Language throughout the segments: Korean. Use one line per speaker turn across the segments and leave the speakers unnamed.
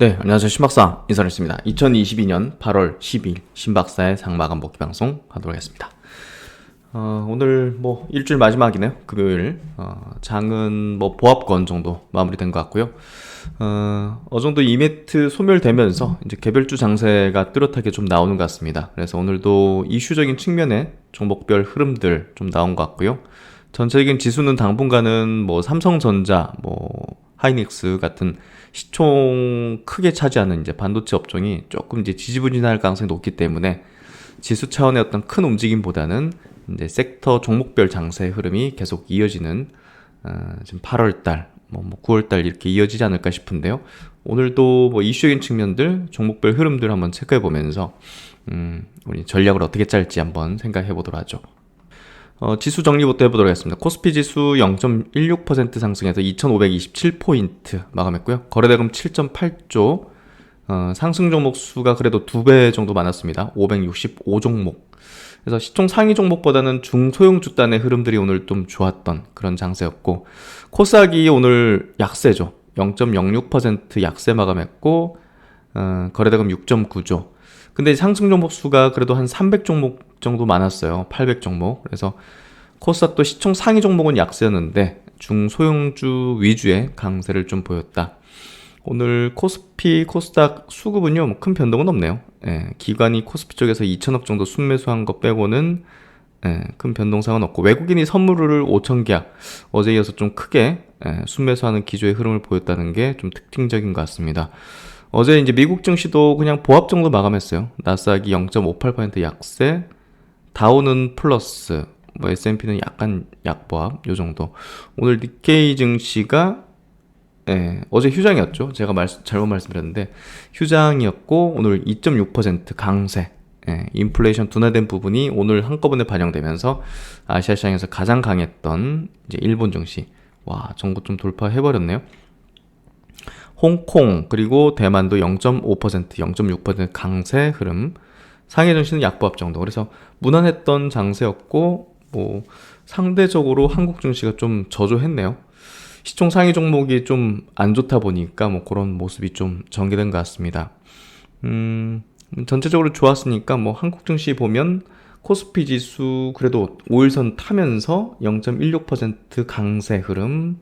네, 안녕하세요. 신박사 인사드리겠습니다. 2022년 8월 10일 신박사의 상마감 복귀 방송 하도록 하겠습니다. 오늘 뭐 일주일 마지막이네요. 금요일. 장은 뭐 보합권 정도 마무리된 것 같고요. 정도 이벤트 소멸되면서 이제 개별주 장세가 뚜렷하게 좀 나오는 것 같습니다. 그래서 오늘도 이슈적인 측면에 종목별 흐름들 좀 나온 것 같고요. 전체적인 지수는 당분간은 뭐 삼성전자, 뭐 하이닉스 같은 시총 크게 차지하는 이제 반도체 업종이 조금 이제 지지부진할 가능성이 높기 때문에 지수 차원의 어떤 큰 움직임보다는 이제 섹터 종목별 장세의 흐름이 계속 이어지는 지금 8월달, 뭐 9월달 이렇게 이어지지 않을까 싶은데요. 오늘도 뭐 이슈적인 측면들, 종목별 흐름들 한번 체크해 보면서 우리 전략을 어떻게 짤지 한번 생각해 보도록 하죠. 지수 정리부터 해보도록 하겠습니다. 코스피 지수 0.16% 상승해서 2527포인트 마감했고요. 거래대금 7.8조, 상승 종목 수가 그래도 2배 정도 많았습니다. 565종목. 그래서 시총 상위 종목보다는 중소형주단의 흐름들이 오늘 좀 좋았던 그런 장세였고, 코스닥이 오늘 약세죠. 0.06% 약세 마감했고, 거래대금 6.9조. 근데 상승 종목 수가 그래도 한 300종목 정도 많았어요. 800종목. 그래서 코스닥도 시총 상위 종목은 약세였는데 중소형주 위주의 강세를 좀 보였다. 오늘 코스피, 코스닥 수급은요, 뭐 큰 변동은 없네요. 기관이 코스피 쪽에서 2천억 정도 순매수한 것 빼고는 큰 변동사항은 없고, 외국인이 선물을 5천 계약, 어제 이어서 좀 크게 순매수하는 기조의 흐름을 보였다는 게 좀 특징적인 것 같습니다. 어제 이제 미국 증시도 그냥 보합 정도 마감했어요. 나스닥이 0.58% 약세, 다우는 플러스, 뭐 S&P는 약간 약보합 요 정도. 오늘 니케이 증시가 어제 휴장이었죠. 제가 잘못 말씀드렸는데 휴장이었고 오늘 2.6% 강세. 인플레이션 둔화된 부분이 오늘 한꺼번에 반영되면서 아시아 시장에서 가장 강했던 이제 일본 증시, 와, 전고 좀 돌파해버렸네요. 홍콩 그리고 대만도 0.5%, 0.6% 강세 흐름, 상해 증시는 약보합 정도. 그래서 무난했던 장세였고, 뭐 상대적으로 한국 증시가 좀 저조했네요. 시총 상위 종목이 좀 안 좋다 보니까 뭐 그런 모습이 좀 전개된 것 같습니다. 전체적으로 좋았으니까 뭐 한국 증시 보면 코스피 지수 그래도 5일선 타면서 0.16% 강세 흐름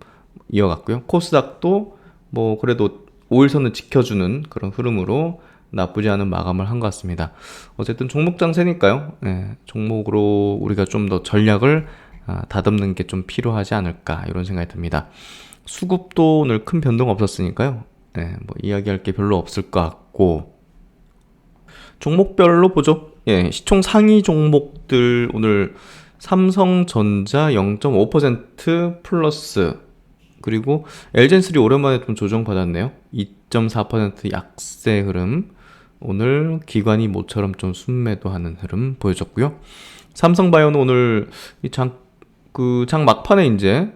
이어갔고요. 코스닥도 뭐 그래도 5일선을 지켜주는 그런 흐름으로 나쁘지 않은 마감을 한 것 같습니다. 어쨌든 종목 장세니까요. 종목으로 우리가 좀 더 전략을 다듬는 게 좀 필요하지 않을까 이런 생각이 듭니다. 수급도 오늘 큰 변동 없었으니까요. 뭐 이야기할 게 별로 없을 것 같고, 종목별로 보죠. 시총 상위 종목들 오늘 삼성전자 0.5% 플러스, 그리고 LG엔3 오랜만에 좀 조정받았네요. 2.4% 약세 흐름. 오늘 기관이 모처럼 좀 순매도하는 흐름 보여줬고요. 삼성바이오는 오늘 장 막판에 이제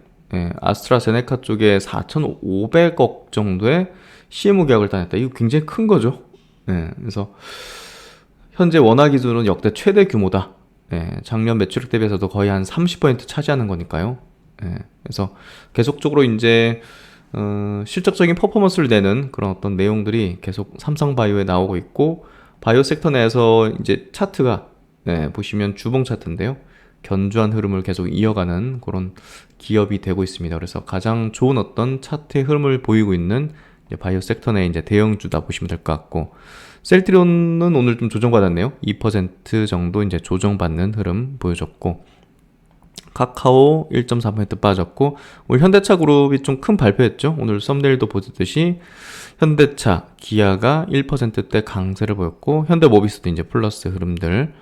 아스트라제네카 쪽에 4,500억 정도의 CMO 계약을 따냈다. 이거 굉장히 큰 거죠. 그래서 현재 원화 기준으로는 역대 최대 규모다. 작년 매출액 대비해서도 거의 한 30% 차지하는 거니까요. 그래서 계속적으로 이제 실적적인 퍼포먼스를 내는 그런 어떤 내용들이 계속 삼성바이오에 나오고 있고, 바이오 섹터 내에서 이제 차트가 보시면 주봉 차트인데요, 견조한 흐름을 계속 이어가는 그런 기업이 되고 있습니다. 그래서 가장 좋은 어떤 차트의 흐름을 보이고 있는 바이오 섹터 내 이제 대형주다 보시면 될 것 같고, 셀트리온은 오늘 좀 조정받았네요. 2% 정도 이제 조정받는 흐름 보여줬고, 카카오 1.4% 빠졌고, 오늘 현대차 그룹이 좀 큰 발표했죠. 오늘 썸네일도 보듯이 현대차, 기아가 1%대 강세를 보였고, 현대모비스도 이제 플러스 흐름들,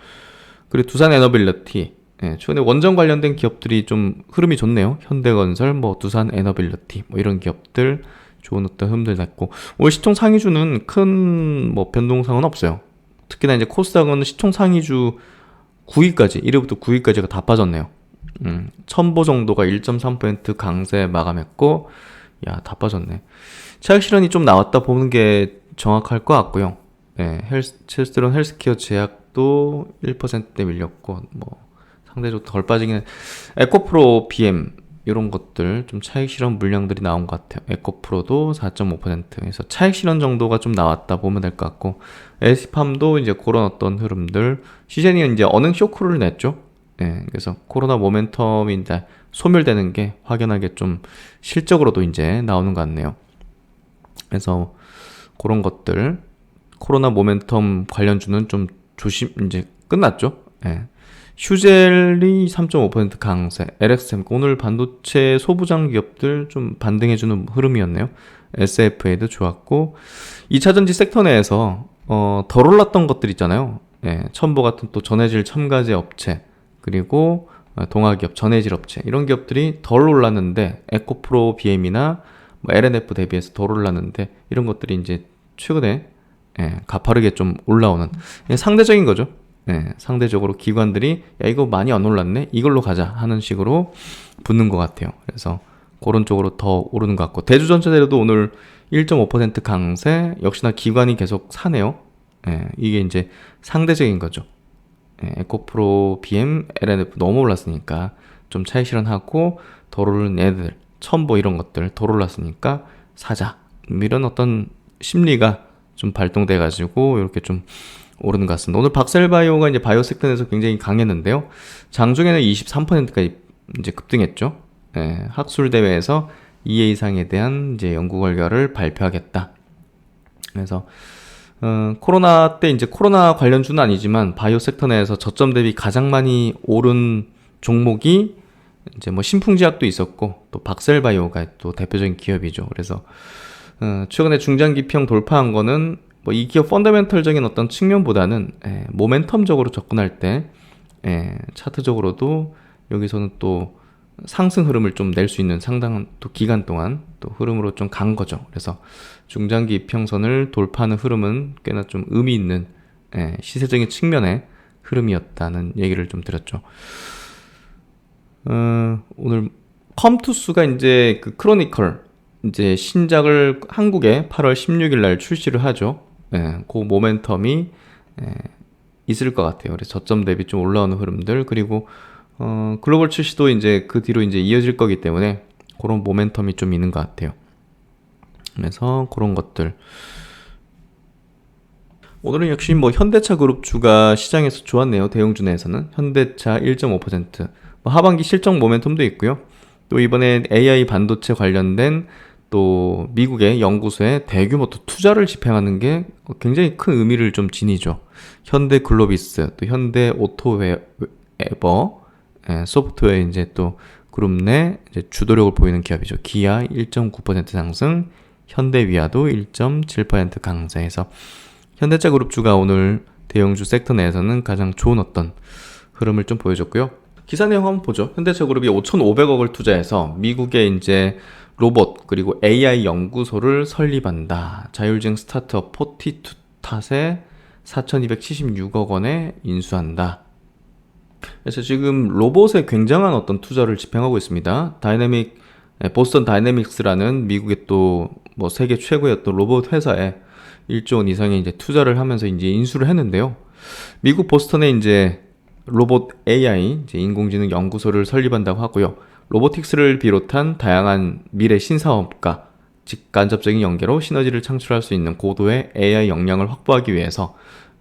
그리고 두산 에너빌리티, 최근에 원전 관련된 기업들이 좀 흐름이 좋네요. 현대건설, 뭐 두산 에너빌리티, 뭐 이런 기업들 좋은 어떤 흐름들 났고, 오늘 시총 상위주는 큰 뭐 변동사항은 없어요. 특히나 이제 코스닥은 시총 상위주 9위까지, 1위부터 9위까지가 다 빠졌네요. 첨보 정도가 1.3% 강세 마감했고, 야, 다 빠졌네. 차익 실현이 좀 나왔다 보는 게 정확할 것 같고요. 첼스테론 헬스케어 제약도 1%대 밀렸고, 뭐 상대적으로 덜 빠지긴 해. 에코프로 BM 이런 것들 좀 차익 실현 물량들이 나온 것 같아요. 에코프로도 4.5%에서 차익 실현 정도가 좀 나왔다 보면 될 것 같고, 에스팜도 이제 그런 어떤 흐름들, 시젠이 이제 어능 쇼크를 냈죠. 예, 그래서 코로나 모멘텀이 이제 소멸되는 게 확연하게 좀 실적으로도 이제 나오는 것 같네요. 그래서 그런 것들, 코로나 모멘텀 관련주는 좀 조심, 이제 끝났죠. 예. 휴젤이 3.5% 강세, LXM 오늘 반도체 소부장 기업들 좀 반등해주는 흐름이었네요. SFA도 좋았고, 2차전지 섹터 내에서 덜 올랐던 것들 있잖아요. 예, 첨보 같은 또 전해질 첨가제 업체, 그리고 동아기업 전해질 업체, 이런 기업들이 덜 올랐는데 에코프로 BM이나 뭐 LNF 대비해서 덜 올랐는데, 이런 것들이 이제 최근에 가파르게 좀 올라오는 상대적인 거죠. 상대적으로 기관들이 야 이거 많이 안 올랐네, 이걸로 가자 하는 식으로 붙는 것 같아요. 그래서 그런 쪽으로 더 오르는 것 같고, 대주전체대로도 오늘 1.5% 강세, 역시나 기관이 계속 사네요. 이게 이제 상대적인 거죠. 에코프로, BM, LNF 너무 올랐으니까 좀 차익 실현하고, 덜 오르는 애들, 첨보 이런 것들 덜 올랐으니까 사자, 이런 어떤 심리가 좀 발동돼가지고 이렇게 좀 오르는 것 같습니다. 오늘 박셀바이오가 이제 바이오 섹터 내에서 굉장히 강했는데요. 장중에는 23%까지 이제 급등했죠. 학술 대회에서 2회 이상에 대한 이제 연구 결과를 발표하겠다. 그래서 코로나 때 이제 코로나 관련주는 아니지만 바이오 섹터 내에서 저점 대비 가장 많이 오른 종목이 이제 뭐 신풍제약도 있었고, 또 박셀바이오가 또 대표적인 기업이죠. 그래서 최근에 중장기평 돌파한 거는 뭐 이 기업 펀더멘털적인 어떤 측면보다는 모멘텀적으로 접근할 때 차트적으로도 여기서는 또 상승 흐름을 좀 낼 수 있는 상당한 또 기간 동안 또 흐름으로 좀 간 거죠. 그래서 중장기 이평선을 돌파하는 흐름은 꽤나 좀 의미 있는 시세적인 측면의 흐름이었다는 얘기를 좀 드렸죠. 오늘 컴투스가 이제 그 크로니컬 이제 신작을 한국에 8월 16일 날 출시를 하죠. 그 모멘텀이 있을 것 같아요. 그래서 저점 대비 좀 올라오는 흐름들, 그리고 글로벌 출시도 이제 그 뒤로 이제 이어질 거기 때문에 그런 모멘텀이 좀 있는 것 같아요. 그래서 그런 것들. 오늘은 역시 뭐 현대차 그룹주가 시장에서 좋았네요. 대형주 내에서는 현대차 1.5%, 뭐 하반기 실적 모멘텀도 있고요. 또 이번에 AI 반도체 관련된 또 미국의 연구소에 대규모 또 투자를 집행하는 게 굉장히 큰 의미를 좀 지니죠. 현대 글로비스, 또 현대 오토웨버, 소프트웨어 이제 또 그룹 내 이제 주도력을 보이는 기업이죠. 기아 1.9% 상승, 현대위아도 1.7% 강세해서 현대차 그룹주가 오늘 대형주 섹터 내에서는 가장 좋은 어떤 흐름을 좀 보여줬고요. 기사 내용 한번 보죠. 현대차 그룹이 5,500억을 투자해서 미국의 이제 로봇 그리고 AI 연구소를 설립한다. 자율주행 스타트업 포티투탓에 4,276억 원에 인수한다. 그래서 지금 로봇에 굉장한 어떤 투자를 집행하고 있습니다. 보스턴 다이내믹스라는 미국의 또 뭐 세계 최고의 어떤 로봇 회사에 1조 원 이상의 이제 투자를 하면서 이제 인수를 했는데요. 미국 보스턴에 이제 로봇 AI, 이제 인공지능 연구소를 설립한다고 하고요. 로보틱스를 비롯한 다양한 미래 신사업과 직간접적인 연계로 시너지를 창출할 수 있는 고도의 AI 역량을 확보하기 위해서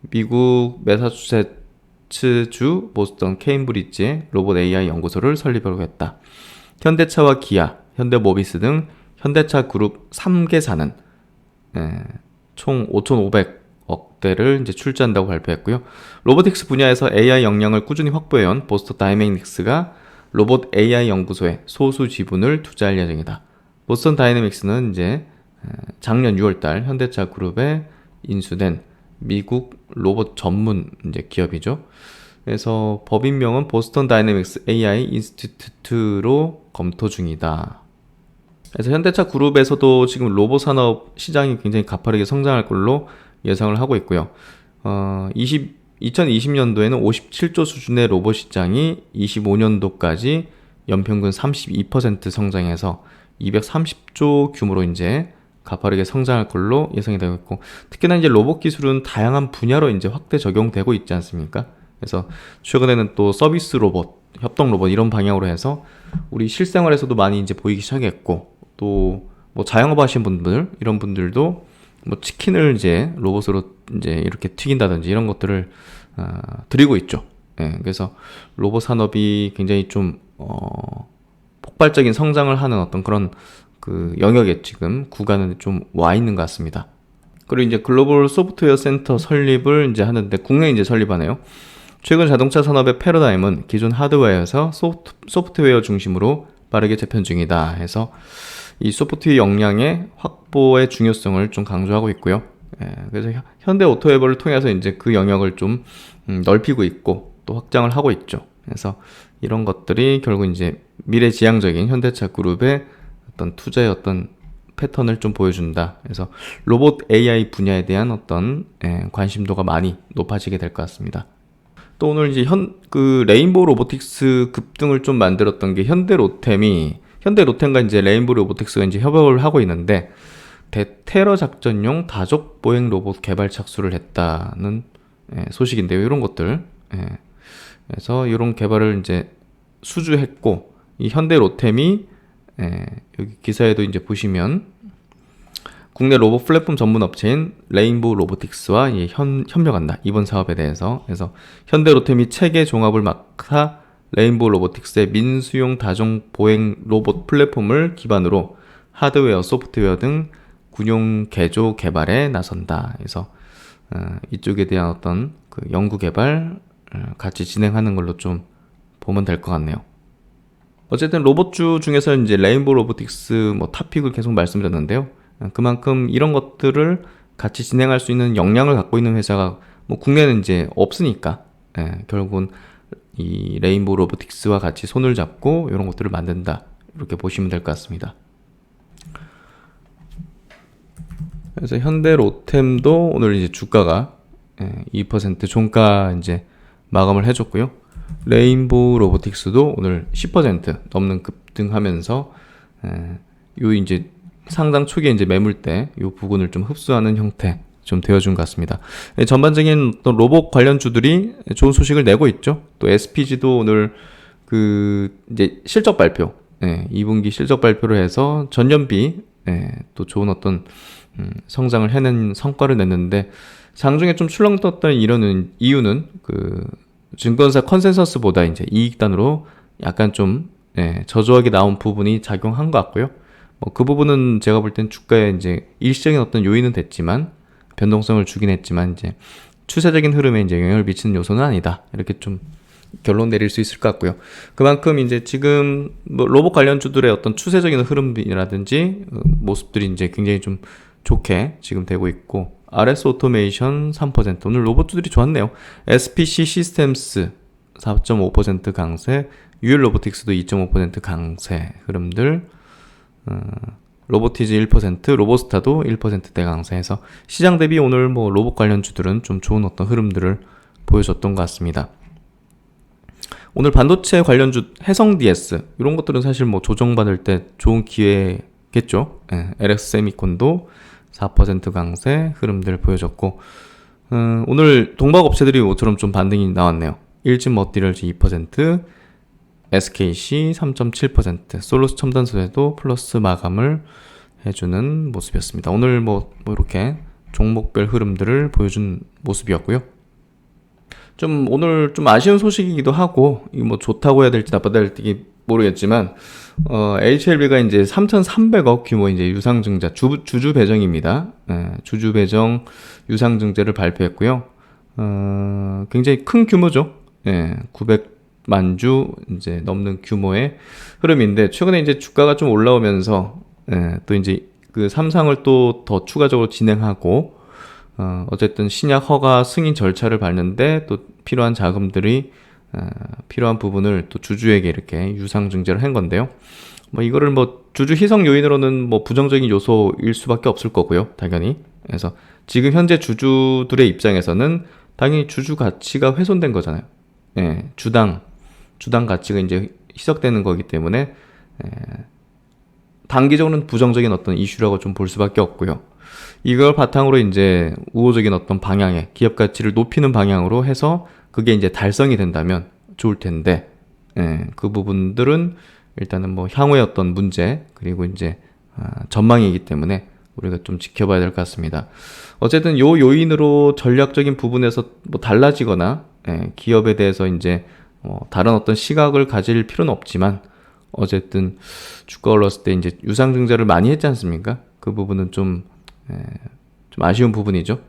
미국 매사추세츠주 보스턴 케임브리지의 로봇 AI 연구소를 설립하려고 했다. 현대차와 기아, 현대모비스 등 현대차 그룹 3개사는 총 5,500억대를 이제 출자한다고 발표했고요. 로보틱스 분야에서 AI 역량을 꾸준히 확보해온 보스턴 다이내믹스가 로봇 AI 연구소에 소수 지분을 투자할 예정이다. 보스턴 다이내믹스는 이제 작년 6월달 현대차 그룹에 인수된 미국 로봇 전문 이제 기업이죠. 그래서 법인명은 보스턴 다이내믹스 AI 인스티튜트로 검토 중이다. 그래서 현대차 그룹에서도 지금 로봇 산업 시장이 굉장히 가파르게 성장할 걸로 예상을 하고 있고요. 2020년도에는 57조 수준의 로봇 시장이 25년도까지 연평균 32% 성장해서 230조 규모로 이제 가파르게 성장할 걸로 예상이 되고 있고, 특히나 이제 로봇 기술은 다양한 분야로 이제 확대 적용되고 있지 않습니까? 그래서 최근에는 또 서비스 로봇, 협동 로봇 이런 방향으로 해서 우리 실생활에서도 많이 이제 보이기 시작했고, 또 뭐 자영업 하시는 분들, 이런 분들도 뭐 치킨을 이제 로봇으로 이제 이렇게 튀긴다든지 이런 것들을 드리고 있죠. 예, 그래서 로봇 산업이 굉장히 좀 폭발적인 성장을 하는 어떤 그런 그 영역에 지금 구간에 좀 와 있는 것 같습니다. 그리고 이제 글로벌 소프트웨어 센터 설립을 이제 하는데 국내에 이제 설립하네요. 최근 자동차 산업의 패러다임은 기존 하드웨어에서 소프트웨어 중심으로 빠르게 재편 중이다 해서 이 소프트웨어 역량의 확보의 중요성을 좀 강조하고 있고요. 예, 그래서 현대 오토웨버를 통해서 이제 그 영역을 좀 넓히고 있고 또 확장을 하고 있죠. 그래서 이런 것들이 결국 이제 미래지향적인 현대차 그룹의 어떤 투자의 어떤 패턴을 좀 보여준다. 그래서 로봇 AI 분야에 대한 어떤 관심도가 많이 높아지게 될 것 같습니다. 또 오늘 이제 그 레인보우 로보틱스 급등을 좀 만들었던 게 현대로템과 이제 레인보우 로보틱스가 이제 협업을 하고 있는데 대테러 작전용 다족 보행 로봇 개발 착수를 했다는 소식인데요. 이런 것들. 그래서 이런 개발을 이제 수주했고 이 현대로템이 여기 기사에도 이제 보시면 국내 로봇 플랫폼 전문 업체인 레인보우 로보틱스와 협력한다. 이번 사업에 대해서. 그래서 현대로템이 체계 종합을 맡아 레인보우 로보틱스의 민수용 다중 보행 로봇 플랫폼을 기반으로 하드웨어, 소프트웨어 등 군용 개조 개발에 나선다. 그래서 이쪽에 대한 어떤 그 연구 개발 같이 진행하는 걸로 좀 보면 될 것 같네요. 어쨌든 로봇주 중에서 이제 레인보우 로보틱스 뭐 탑픽을 계속 말씀드렸는데요. 그만큼 이런 것들을 같이 진행할 수 있는 역량을 갖고 있는 회사가 뭐 국내는 이제 없으니까 결국은 이 레인보우 로보틱스와 같이 손을 잡고 이런 것들을 만든다. 이렇게 보시면 될 것 같습니다. 그래서 현대로템도 오늘 이제 주가가 2% 종가 이제 마감을 해줬고요. 레인보우 로보틱스도 오늘 10% 넘는 급등하면서 요 이제 상장 초기에 이제 매물대 요 부분을 좀 흡수하는 형태 좀 되어준 것 같습니다. 전반적인 어떤 로봇 관련주들이 좋은 소식을 내고 있죠. 또 SPG도 오늘 그 이제 실적 발표, 2분기 실적 발표를 해서 전년비 또 좋은 어떤 성장을 해낸 성과를 냈는데 장중에 좀 출렁떴던 이유는 그 증권사 컨센서스보다 이제 이익단으로 약간 좀 저조하게 나온 부분이 작용한 것 같고요. 뭐 그 부분은 제가 볼 땐 주가에 이제 일시적인 어떤 요인은 됐지만 변동성을 주긴 했지만 이제 추세적인 흐름에 이제 영향을 미치는 요소는 아니다. 이렇게 좀 결론 내릴 수 있을 것 같고요. 그만큼 이제 지금 뭐 로봇 관련주들의 어떤 추세적인 흐름이라든지 모습들이 이제 굉장히 좀 좋게 지금 되고 있고 RS 오토메이션 3% 오늘 로봇주들이 좋았네요. SPC 시스템스 4.5% 강세, UL 로보틱스도 2.5% 강세 흐름들, 로보티즈 1%, 로보스타도 1%대 강세해서 시장 대비 오늘 뭐 로봇 관련주들은 좀 좋은 어떤 흐름들을 보여줬던 것 같습니다. 오늘 반도체 관련주 해성 DS 이런 것들은 사실 뭐 조정받을 때 좋은 기회겠죠. LX 세미콘도 4% 강세 흐름들 보여줬고 오늘 동박업체들이 모처럼 좀 반등이 나왔네요. 일진 머티리얼즈 2%, SKC 3.7%, 솔루스 첨단소재도 플러스 마감을 해주는 모습이었습니다. 오늘 뭐 이렇게 종목별 흐름들을 보여준 모습이었고요. 좀 오늘 좀 아쉬운 소식이기도 하고 이 뭐 좋다고 해야 될지 나쁘다 해야 될지 모르겠지만 HLB가 이제 3,300억 규모 이제 유상증자 주주 배정입니다. 주주 배정 유상증자를 발표했고요. 굉장히 큰 규모죠. 900만 주 이제 넘는 규모의 흐름인데 최근에 이제 주가가 좀 올라오면서 또 이제 그 삼상을 또 더 추가적으로 진행하고 어쨌든 신약 허가 승인 절차를 밟는데 또 필요한 자금들이 필요한 부분을 또 주주에게 이렇게 유상증자를 한 건데요. 뭐 이거를 뭐 주주 희석 요인으로는 뭐 부정적인 요소일 수밖에 없을 거고요, 당연히. 그래서 지금 현재 주주들의 입장에서는 당연히 주주 가치가 훼손된 거잖아요. 주당 가치가 이제 희석되는 거기 때문에 단기적으로는 부정적인 어떤 이슈라고 좀 볼 수밖에 없고요. 이걸 바탕으로 이제 우호적인 어떤 방향의 기업 가치를 높이는 방향으로 해서 그게 이제 달성이 된다면 좋을 텐데 그 부분들은 일단은 뭐 향후의 어떤 문제 그리고 이제 전망이기 때문에 우리가 좀 지켜봐야 될 것 같습니다. 어쨌든 요 요인으로 전략적인 부분에서 뭐 달라지거나 기업에 대해서 이제 다른 어떤 시각을 가질 필요는 없지만 어쨌든 주가 올랐을 때 이제 유상증자를 많이 했지 않습니까? 그 부분은 좀 아쉬운 부분이죠.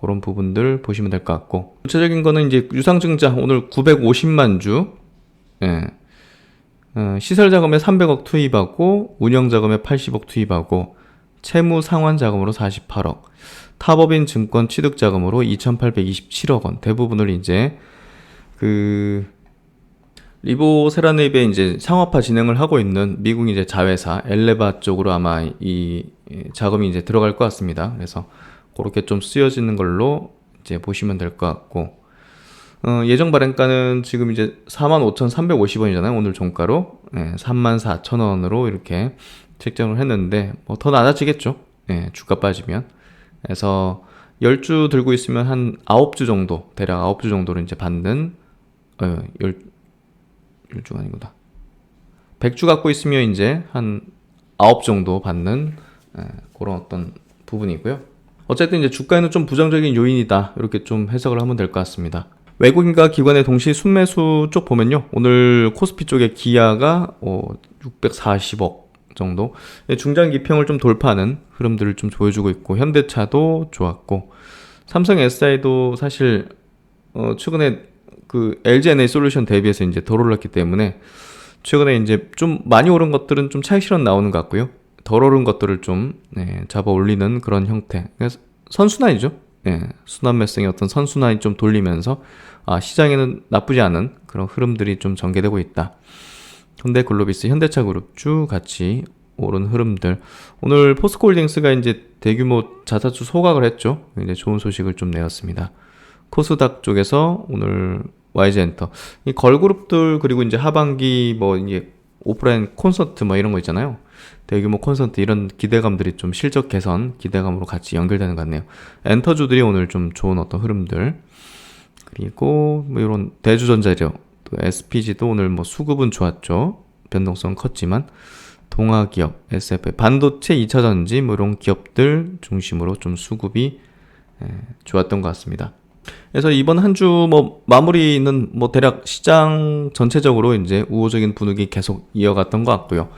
그런 부분들 보시면 될 것 같고, 구체적인 거는 이제 유상증자 오늘 950만 주, 시설 자금에 300억 투입하고 운영 자금에 80억 투입하고 채무 상환 자금으로 48억, 타법인 증권 취득 자금으로 2,827억 원 대부분을 이제 그 리보세라닙의 이제 상업화 진행을 하고 있는 미국 이제 자회사 엘레바 쪽으로 아마 이 자금이 이제 들어갈 것 같습니다. 그래서 그렇게 좀 쓰여지는 걸로 이제 보시면 될 것 같고, 예정 발행가는 지금 이제 45,350원이잖아요. 오늘 종가로 34,000원으로 이렇게 책정을 했는데 뭐 더 낮아지겠죠. 주가 빠지면. 그래서 10주 들고 있으면 한 9주 정도, 대략 9주 정도를 이제 받는 10주가 아니구나. 100주 갖고 있으면 이제 한 9 정도 받는 그런 어떤 부분이고요. 어쨌든 이제 주가에는 좀 부정적인 요인이다. 이렇게 좀 해석을 하면 될 것 같습니다. 외국인과 기관의 동시 순매수 쪽 보면요. 오늘 코스피 쪽에 기아가 640억 정도 중장기평을 좀 돌파하는 흐름들을 좀 보여주고 있고, 현대차도 좋았고, 삼성 SI도 사실 최근에 그 LG 에너지솔루션 대비해서 이제 덜 올랐기 때문에 최근에 이제 좀 많이 오른 것들은 좀 차익 실현 나오는 것 같고요. 덜 오른 것들을 좀 잡아 올리는 그런 형태. 그래서 선순환이죠. 순환 매수의 어떤 선순환이 좀 돌리면서 시장에는 나쁘지 않은 그런 흐름들이 좀 전개되고 있다. 현대글로비스, 현대차그룹주 같이 오른 흐름들. 오늘 포스코홀딩스가 이제 대규모 자사주 소각을 했죠. 이제 좋은 소식을 좀 내었습니다. 코스닥 쪽에서 오늘 YG엔터, 이 걸그룹들, 그리고 이제 하반기 뭐 이게 오프라인 콘서트 뭐 이런 거 있잖아요. 대규모 콘서트, 이런 기대감들이 좀 실적 개선 기대감으로 같이 연결되는 것 같네요. 엔터주들이 오늘 좀 좋은 어떤 흐름들, 그리고 뭐 이런 대주전자료, 또 SPG도 오늘 뭐 수급은 좋았죠. 변동성 컸지만 동아기업, SF, 반도체, 2차전지 뭐 이런 기업들 중심으로 좀 수급이 좋았던 것 같습니다. 그래서 이번 한 주 뭐 마무리는 뭐 대략 시장 전체적으로 이제 우호적인 분위기 계속 이어갔던 것 같고요.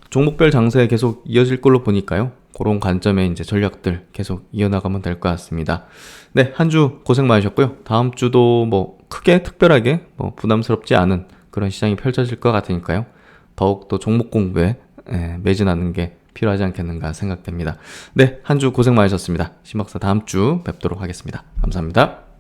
종목별 장세 계속 이어질 걸로 보니까요. 그런 관점의 이제 전략들 계속 이어나가면 될 것 같습니다. 네, 한 주 고생 많으셨고요. 다음 주도 뭐 크게 특별하게 뭐 부담스럽지 않은 그런 시장이 펼쳐질 것 같으니까요. 더욱더 종목 공부에 매진하는 게 필요하지 않겠는가 생각됩니다. 네, 한 주 고생 많으셨습니다. 신박사 다음 주 뵙도록 하겠습니다. 감사합니다.